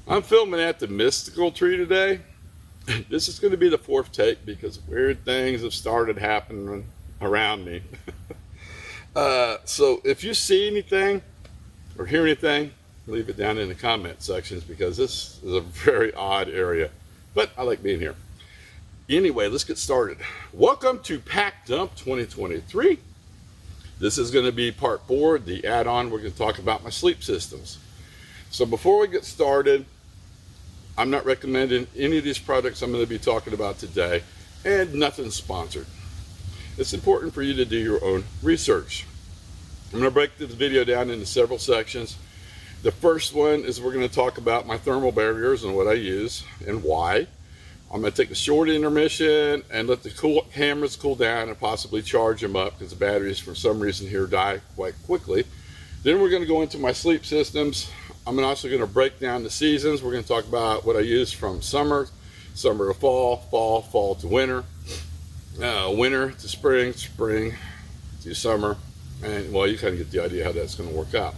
I'm filming at the Mystical Tree today. This is going to be the fourth take because weird things have started happening around me. So if you see anything or hear anything, leave it down in the comment sections because this is a very odd area. But I like being here. Anyway, let's get started. Welcome to Pack Dump 2023. This is going to be part 4, the add-on. We're going to talk about my sleep systems. So before we get started, I'm not recommending any of these products I'm going to be talking about today, and nothing's sponsored. It's important for you to do your own research. I'm going to break this video down into several sections. The first one is we're going to talk about my thermal barriers and what I use and why. I'm going to take a short intermission and let the cameras cool down and possibly charge them up because the batteries for some reason here die quite quickly. Then we're going to go into my sleep systems. I'm also going to break down the seasons. We're going to talk about what I use from summer to fall, fall to winter, winter to spring, spring to summer, and well, you kind of get the idea how that's going to work out.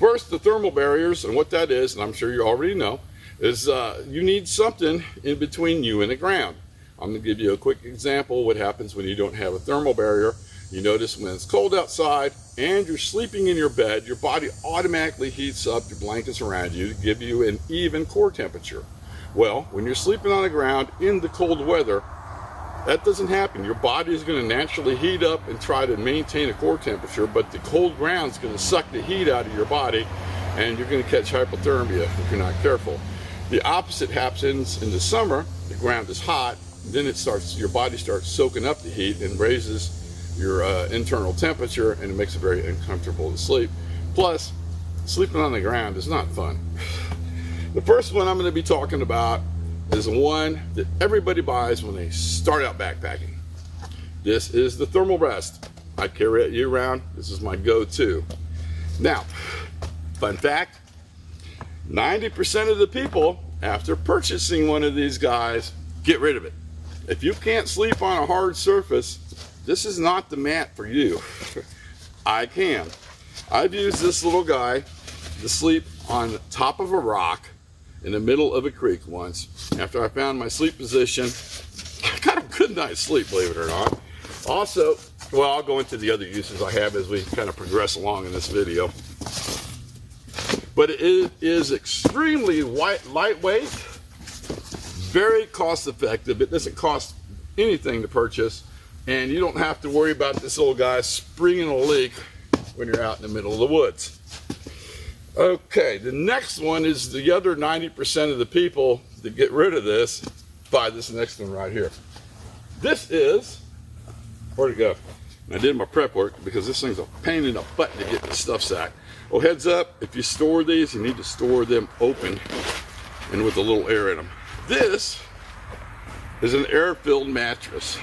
First, the thermal barriers, and what that is, and I'm sure you already know, is you need something in between you and the ground. I'm going to give you a quick example of what happens when you don't have a thermal barrier. You notice when it's cold outside and you're sleeping in your bed, your body automatically heats up your blankets around you to give you an even core temperature. Well, when you're sleeping on the ground in the cold weather, that doesn't happen. Your body is going to naturally heat up and try to maintain a core temperature, but the cold ground is going to suck the heat out of your body and you're going to catch hypothermia if you're not careful. The opposite happens in the summer. The ground is hot, then your body starts soaking up the heat and raises your internal temperature, and it makes it very uncomfortable to sleep. Plus, sleeping on the ground is not fun. The first one I'm going to be talking about is one that everybody buys when they start out backpacking. This is the Thermalrest. I carry it year round. This is my go-to. Now, fun fact, 90% of the people, after purchasing one of these guys, get rid of it. If you can't sleep on a hard surface, this is not the mat for you. I can. I've used this little guy to sleep on top of a rock in the middle of a creek once. After I found my sleep position, I got a good night's sleep, believe it or not. Also, well, I'll go into the other uses I have as we kind of progress along in this video. But it is extremely lightweight, very cost effective. It doesn't cost anything to purchase. And you don't have to worry about this little guy springing a leak when you're out in the middle of the woods. Okay, the next one is the other 90% of the people that get rid of this buy this next one right here. This is, where'd it go? I did my prep work because this thing's a pain in the butt to get in the stuff sack. Well, heads up, if you store these, you need to store them open and with a little air in them. This is an air-filled mattress.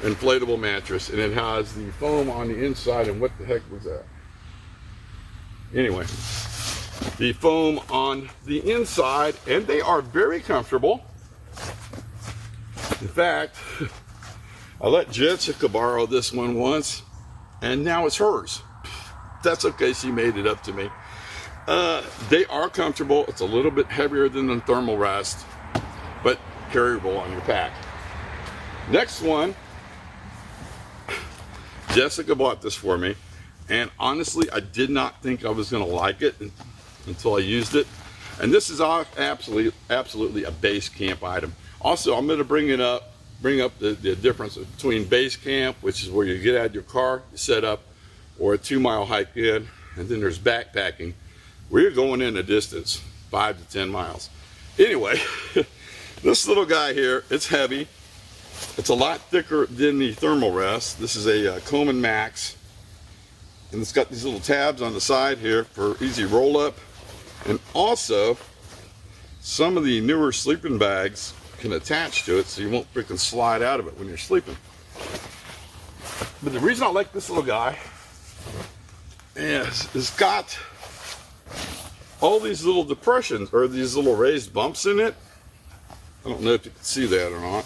Inflatable mattress, and it has the foam on the inside. And what the heck was that? Anyway, the foam on the inside, and they are very comfortable. In fact, I let Jessica borrow this one once, and now it's hers. That's okay, she made it up to me. They are comfortable. It's a little bit heavier than the Thermalrest, but carryable on your pack. Next one, Jessica bought this for me, and honestly, I did not think I was going to like it until I used it. And this is absolutely a base camp item. Also, I'm going to bring up the difference between base camp, which is where you get out of your car, you set up, or a 2-mile hike in, and then there's backpacking, where you're going in a distance, 5 to 10 miles. Anyway, this little guy here, it's heavy. It's a lot thicker than the Thermalrest. This is a Coleman Max, and it's got these little tabs on the side here for easy roll up, and also some of the newer sleeping bags can attach to it so you won't freaking slide out of it when you're sleeping. But the reason I like this little guy is it's got all these little depressions or these little raised bumps in it. I don't know if you can see that or not.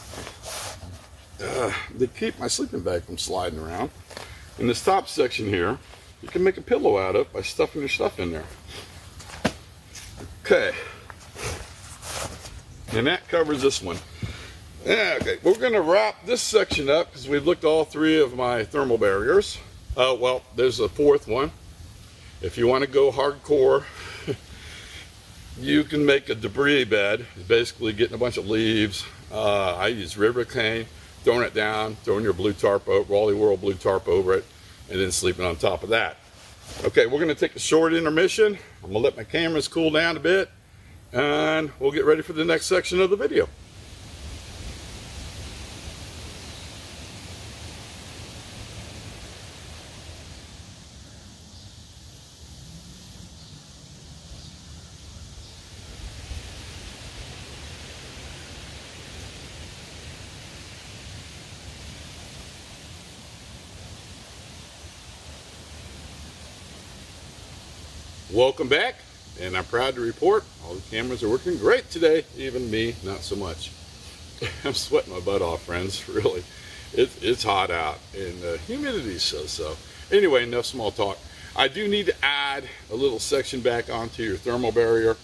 They keep my sleeping bag from sliding around. In this top section here, you can make a pillow out of by stuffing your stuff in there. Okay. And that covers this one. Yeah, okay, we're going to wrap this section up because we've looked at all three of my thermal barriers. Well, there's a fourth one. If you want to go hardcore, you can make a debris bed. It's basically getting a bunch of leaves. I use river cane, throwing it down, throwing your blue tarp over, Wally World blue tarp over it, and then sleeping on top of that. Okay, we're going to take a short intermission. I'm going to let my cameras cool down a bit, and we'll get ready for the next section of the video. Welcome back, and I'm proud to report all the cameras are working great today, even me, not so much. I'm sweating my butt off, friends, really. It's hot out, and the humidity's so-so. Anyway, enough small talk. I do need to add a little section back onto your thermal barrier.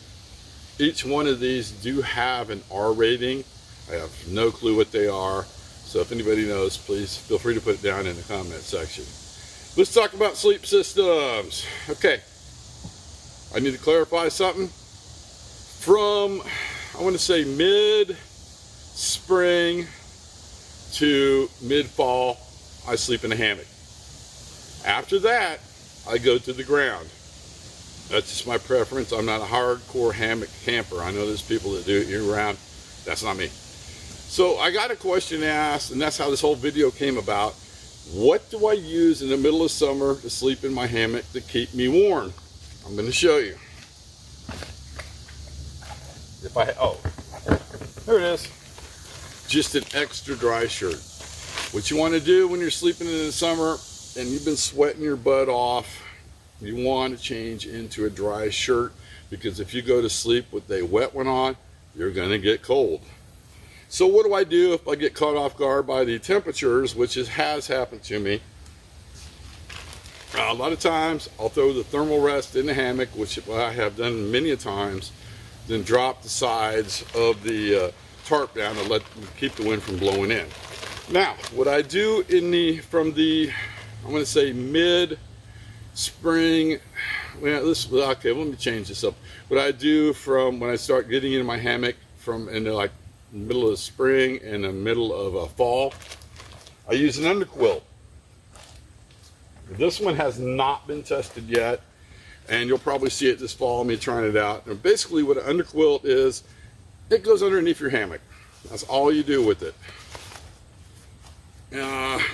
Each one of these do have an R rating. I have no clue what they are, so if anybody knows, please feel free to put it down in the comment section. Let's talk about sleep systems. Okay. I need to clarify something. From, I want to say mid-spring to mid-fall, I sleep in a hammock. After that, I go to the ground. That's just my preference. I'm not a hardcore hammock camper. I know there's people that do it year-round. That's not me. So I got a question asked, and that's how this whole video came about. What do I use in the middle of summer to sleep in my hammock to keep me warm? I'm going to show you. Oh, there it is. Just an extra dry shirt. What you want to do when you're sleeping in the summer and you've been sweating your butt off, you want to change into a dry shirt, because if you go to sleep with a wet one on, you're going to get cold. So what do I do if I get caught off guard by the temperatures, which has happened to me? A lot of times I'll throw the thermal rest in the hammock, which I have done many a times, then drop the sides of the tarp down to keep the wind from blowing in. Now, what I do from the, I'm going to say mid-spring, okay, let me change this up. What I do from when I start getting into my hammock from in the middle of spring and the middle of fall, I use an underquilt. This one has not been tested yet, and you'll probably see it this fall, me trying it out. And basically what an underquilt is, it goes underneath your hammock. That's all you do with it.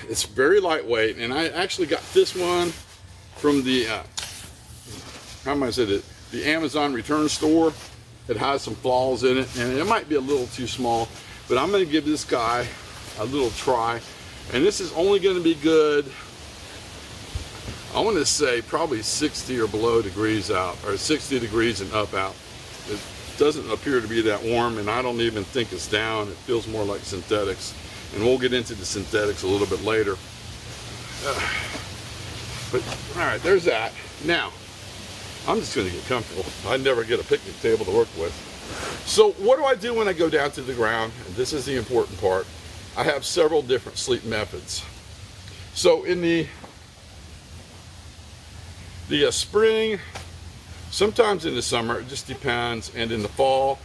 It's very lightweight, and I actually got this one from the, how am I say it? The Amazon return store. It has some flaws in it, and it might be a little too small, but I'm going to give this guy a little try. And this is only going to be good, I want to say probably 60 or below degrees out, or 60 degrees and up out. It doesn't appear to be that warm, and I don't even think it's down. It feels more like synthetics, and we'll get into the synthetics a little bit later. But all right, there's that. Now, I'm just going to get comfortable. I never get a picnic table to work with. So what do I do when I go down to the ground? And this is the important part. I have several different sleep methods. So in the spring, sometimes in the summer, it just depends, and in the fall,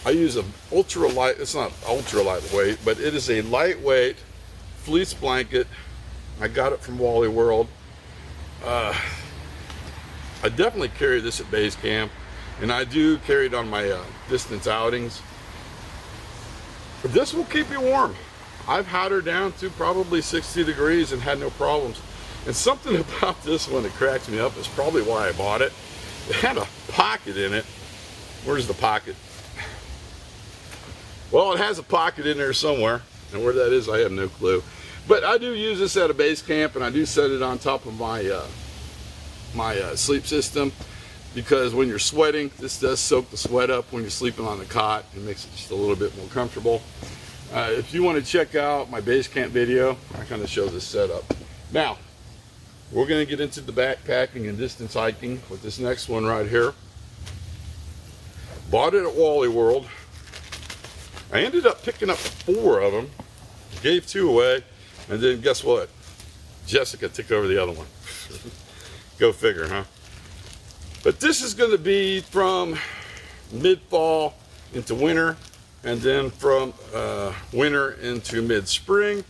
I use an ultralight, it's not ultra lightweight, but it is a lightweight fleece blanket. I got it from Wally World. I definitely carry this at base camp, and I do carry it on my distance outings. But this will keep you warm. I've had her down to probably 60 degrees and had no problems. And something about this one that cracks me up is probably why I bought it. It had a pocket in it. Where's the pocket? Well, it has a pocket in there somewhere, and where that is, I have no clue. But I do use this at a base camp, and I do set it on top of my sleep system, because when you're sweating, this does soak the sweat up when you're sleeping on the cot. It makes it just a little bit more comfortable. If you want to check out my base camp video, I kind of show this setup. Now, we're going to get into the backpacking and distance hiking with this next one right here. Bought it at Wally World. I ended up picking up 4 of them, gave 2 away, and then guess what? Jessica took over the other one. Go figure, huh? But this is going to be from mid-fall into winter, and then from winter into mid-spring.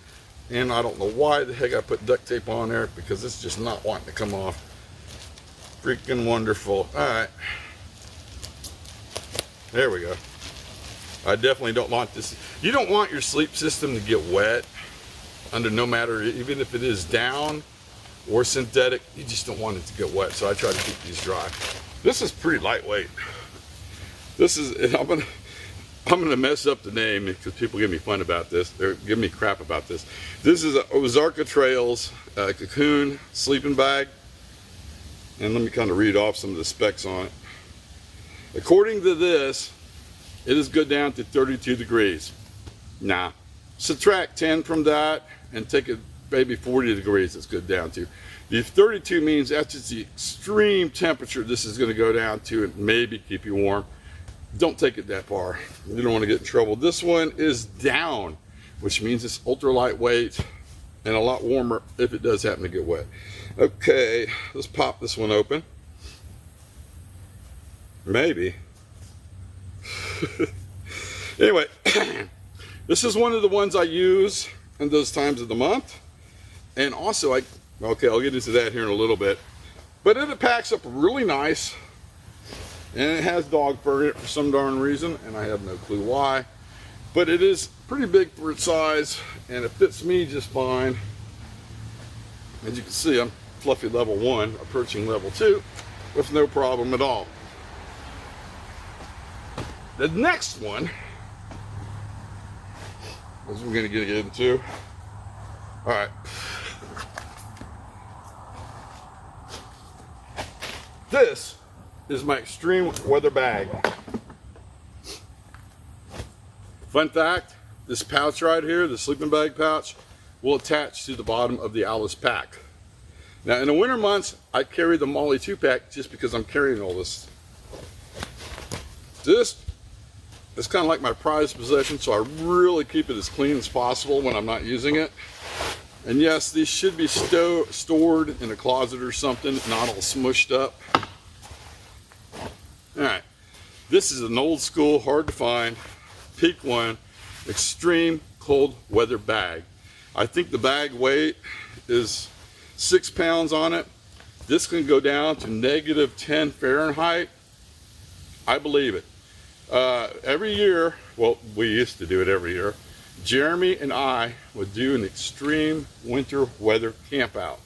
And I don't know why the heck I put duct tape on there, because it's just not wanting to come off. Freaking wonderful. All right. There we go. I definitely don't want this. You don't want your sleep system to get wet under no matter, even if it is down or synthetic, you just don't want it to get wet. So I try to keep these dry. This is pretty lightweight. This is, I'm gonna mess up the name because people give me fun about this. They're giving me crap about this. This is a Ozarka Trails cocoon sleeping bag. And let me kind of read off some of the specs on it. According to this, it is good down to 32 degrees. Nah, subtract 10 from that and take it maybe 40 degrees it's good down to. The 32 means that's just the extreme temperature this is going to go down to and maybe keep you warm. Don't take it that far. You don't want to get in trouble. This one is down, which means it's ultra lightweight and a lot warmer if it does happen to get wet. Okay, let's pop this one open. Maybe. Anyway, this is one of the ones I use in those times of the month. And also, okay, I'll get into that here in a little bit. But it packs up really nice. And it has dog fur in it for some darn reason, and I have no clue why. But it is pretty big for its size, and it fits me just fine. As you can see, I'm fluffy level 1, approaching level 2, with no problem at all. The next one, as we're going to get into, all right. This is my extreme weather bag. Fun fact, this pouch right here, the sleeping bag pouch, will attach to the bottom of the Alice pack. Now in the winter months, I carry the Molly 2-pack just because I'm carrying all this. This is kind of like my prized possession, so I really keep it as clean as possible when I'm not using it. And yes, these should be stored in a closet or something, not all smushed up. Alright, this is an old school, hard to find, Peak One extreme cold weather bag. I think the bag weight is 6 pounds on it. This can go down to -10 Fahrenheit. I believe it. Every year, well, we used to do it every year, Jeremy and I would do an extreme winter weather camp out.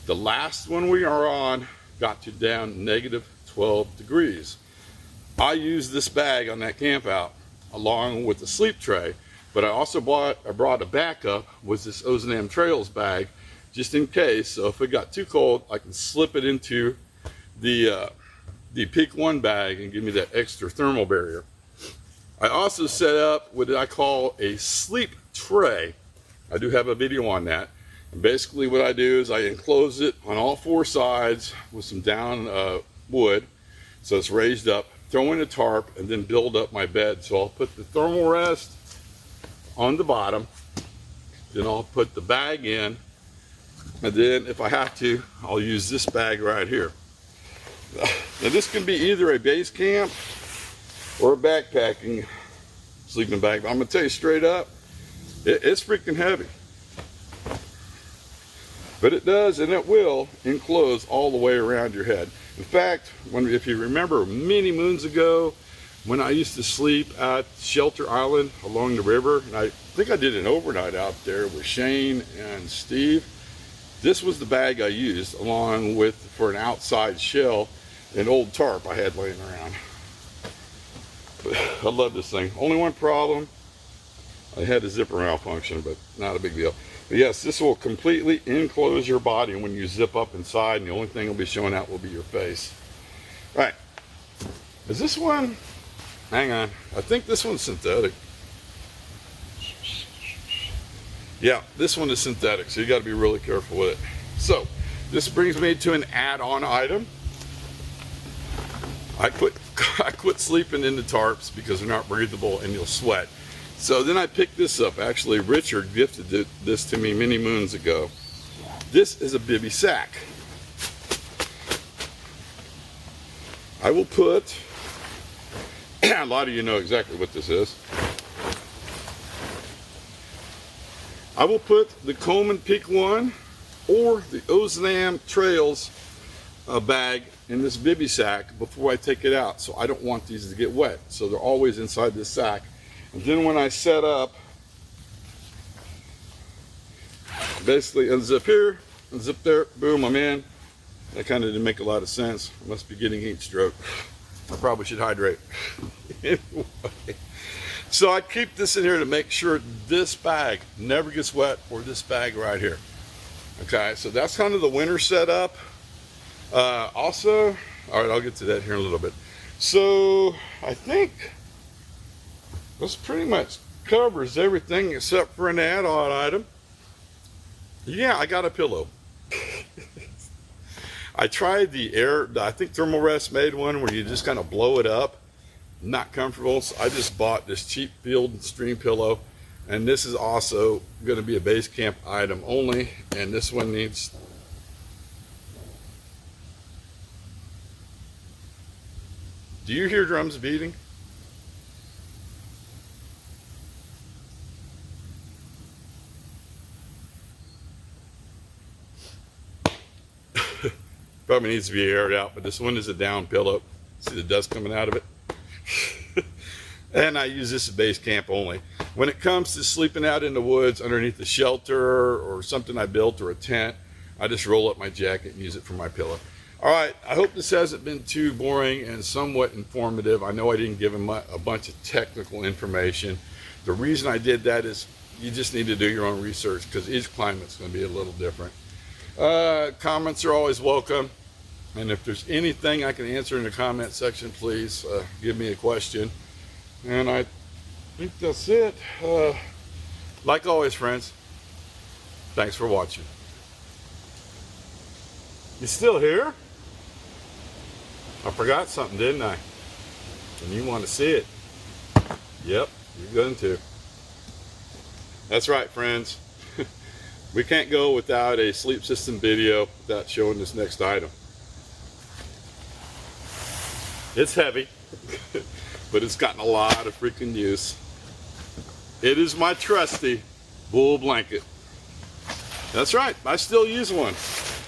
The last one we are on got to down -12 degrees. I used this bag on that camp out along with the sleep tray, but I also brought a backup with this Ozanam Trails bag just in case. So if it got too cold, I can slip it into the Peak One bag and give me that extra thermal barrier. I also set up what I call a sleep tray. I do have a video on that. And basically what I do is I enclose it on all 4 sides with some down wood, so it's raised up, throw in a tarp, and then build up my bed. So I'll put the thermal rest on the bottom, then I'll put the bag in, and then if I have to, I'll use this bag right here. Now this can be either a base camp or a backpacking sleeping bag, but I'm gonna tell you straight up, it's freaking heavy. But it does, and it will enclose all the way around your head. In fact, if you remember many moons ago, when I used to sleep at Shelter Island along the river, and I think I did an overnight out there with Shane and Steve, this was the bag I used along with, for an outside shell, an old tarp I had laying around. But I love this thing. Only one problem, I had a zipper malfunction, but not a big deal. But yes, this will completely enclose your body when you zip up inside, and the only thing will be showing out will be your face. Right. Is this one? Hang on. I think this one's synthetic. Yeah, this one is synthetic, so you got to be really careful with it. So, this brings me to an add-on item. I quit sleeping in the tarps because they're not breathable and you'll sweat. So then I picked this up. Actually, Richard gifted this to me many moons ago. This is a bivy sack. I will put, a lot of you know exactly what this is. I will put the Coleman Peak One or the Ozlam Trails bag in this bivy sack before I take it out. So I don't want these to get wet. So they're always inside this sack. And then when I set up, basically unzip here, unzip there, boom, I'm in. That kind of didn't make a lot of sense. I must be getting heat stroke. I probably should hydrate. Anyway, so I keep this in here to make sure this bag never gets wet, or this bag right here. Okay, so that's kind of the winter setup. Also, all right, I'll get to that here in a little bit. So I think this pretty much covers everything except for an add-on item. Yeah, I got a pillow. I tried I think Thermalrest made one where you just kind of blow it up. Not comfortable, so I just bought this cheap Field & Stream pillow, and this is also going to be a base camp item only, and this one needs... Do you hear drums beating? Probably needs to be aired out, but this one is a down pillow. See the dust coming out of it? And I use this as base camp only. When it comes to sleeping out in the woods underneath a shelter or something I built or a tent, I just roll up my jacket and use it for my pillow. All right, I hope this hasn't been too boring and somewhat informative. I know I didn't give him a bunch of technical information. The reason I did that is you just need to do your own research because each climate's going to be a little different. Comments are always welcome, and if there's anything I can answer in the comment section, please give me a question. And I think that's it. Like always, friends, thanks for watching. You still here? I forgot something, didn't I? And you want to see it? Yep, you're going to. That's right, friends. We can't go without a sleep system video without showing this next item. It's heavy, but it's gotten a lot of freaking use. It is my trusty wool blanket. That's right, I still use one.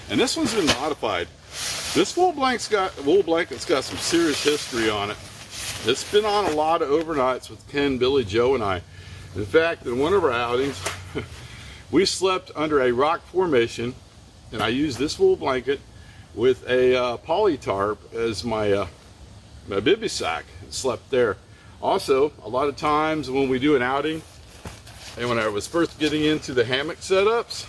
And this one's been modified. This wool blanket's got some serious history on it. It's been on a lot of overnights with Ken, Billy, Joe, and I. In fact, in one of our outings, we slept under a rock formation, and I used this wool blanket with a poly tarp as my bivy sack and slept there. Also, a lot of times when we do an outing, and when I was first getting into the hammock setups,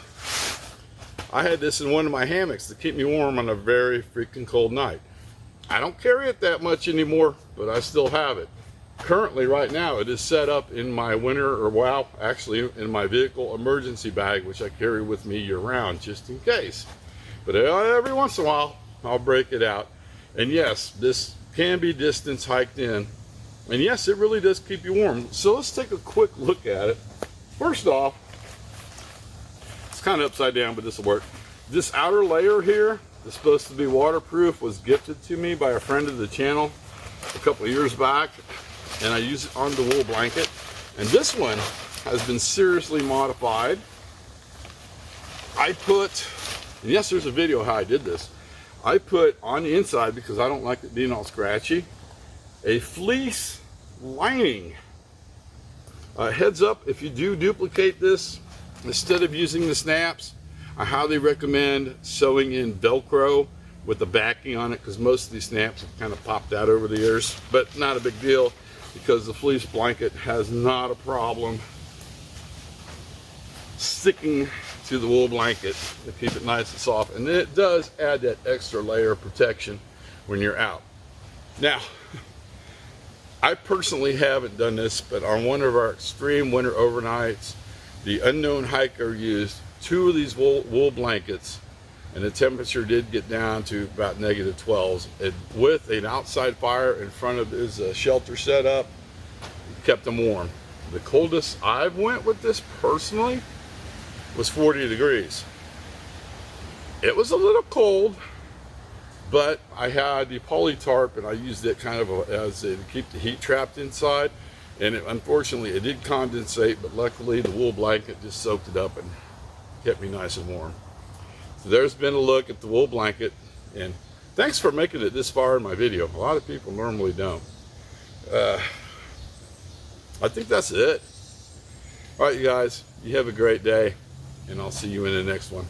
I had this in one of my hammocks to keep me warm on a very freaking cold night. I don't carry it that much anymore, but I still have it. Currently, right now, it is set up in my actually in my vehicle emergency bag, which I carry with me year-round, just in case. But every once in a while, I'll break it out. And yes, this can be distance hiked in. And yes, it really does keep you warm. So let's take a quick look at it. First off, it's kind of upside down, but this will work. This outer layer here is supposed to be waterproof, was gifted to me by a friend of the channel a couple of years back. And I use it on the wool blanket. And this one has been seriously modified. I put, and yes, there's a video how I did this. I put on the inside, because I don't like it being all scratchy, a fleece lining. Heads up, if you do duplicate this, instead of using the snaps, I highly recommend sewing in Velcro with the backing on it, because most of these snaps have kind of popped out over the years, but not a big deal, because the fleece blanket has not a problem sticking to the wool blanket to keep it nice and soft. And it does add that extra layer of protection when you're out. Now, I personally haven't done this, but on one of our extreme winter overnights, the unknown hiker used 2 of these wool blankets and the temperature did get down to about -12s. And with an outside fire in front of his shelter setup, kept him warm. The coldest I've went with this personally was 40 degrees. It was a little cold, but I had the poly tarp and I used it kind of as to keep the heat trapped inside. And unfortunately, it did condensate, but luckily the wool blanket just soaked it up and kept me nice and warm. So there's been a look at the wool blanket, and thanks for making it this far in my video. A lot of people normally don't. I think that's it. All right, you guys, you have a great day, and I'll see you in the next one.